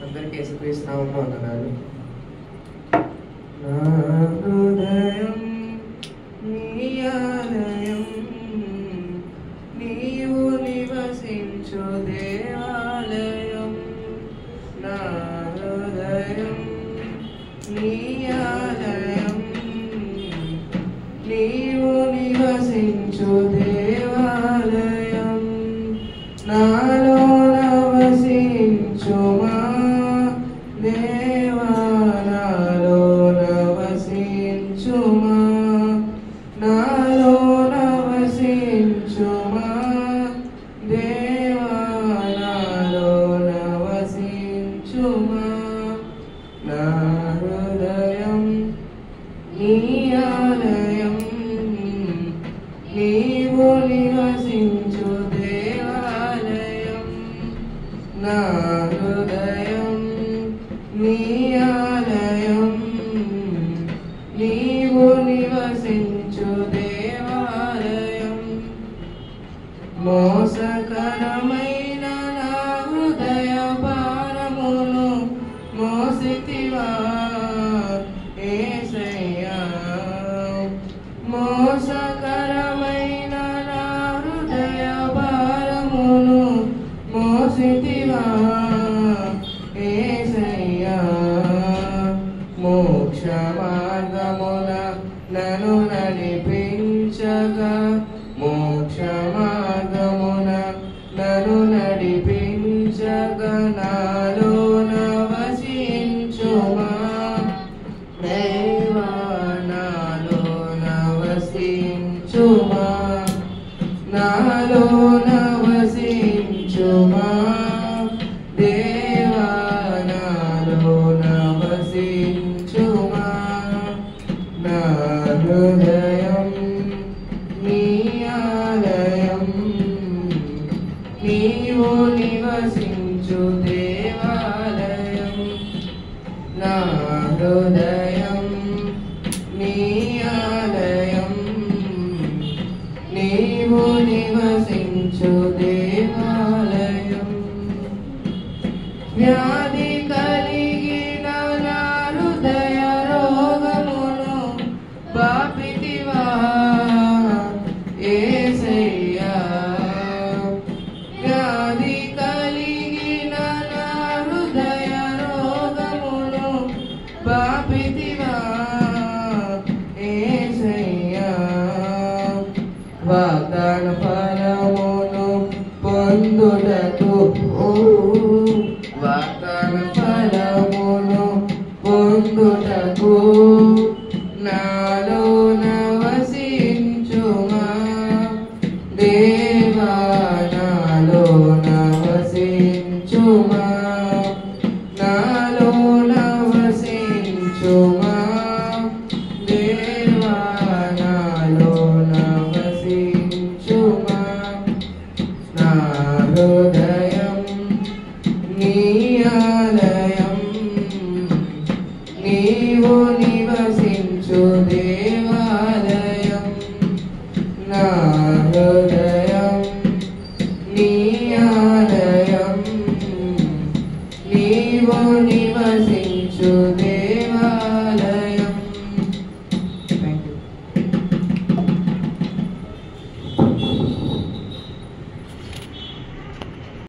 అందరికీ యేసుక్రీస్తు నామములో వందనాలు. నా హృదయం నీ ఆలయం, నీవు నివసించు దేవాలయం. నా హృదయం నీ ఆలయం, నీవు నివసించు దేవాలయం. నాలో నవసించుమా దేవా, నాలో నవసించుమా, నాలో నవసించుమా దేవా, నాలో నవసించుమా. నా హృదయం నీ ఆలయం, నీవు నివసించు దేవాలయం. నా హృదయం నీ ఆలయం, నీవు నివసించు దేవాలయం. మోసకరమైన నా హృదయ భారమును మోసితివా యేసయ్యా. మోసకరమైన నా హృదయ భారమును మోసితివా యేసయ్యా. మోక్ష మార్గమున నన్ను నడిపించగా, మోక్ష మార్గమున నన్ను నడిపించగా, నాలో నవసించుమా దేవా, నాలో నవసించుమా, నాలో నవసించుమా దేవా, నాలో నవసించుమా. నా హృదయం నీ ఆలయం, నీవు నివసించు దేవాలయం. నా హృదయం నీ ఆలయం, నీవు నివసించు దేవాలయం. వ్యాధి కలిగిన నా హృదయ రోగమును బాపితివా యేసయ్యా. వ్యాధి కలిగిన నా హృదయ రోగమును బాపితివా యేసయ్యా. వాగ్దాన ఫలమును పొందుటకు, వాగ్దాన ఫలమును పొందుటకు, నాలో నవసించుమా దేవా, నాలో నవసించుమా.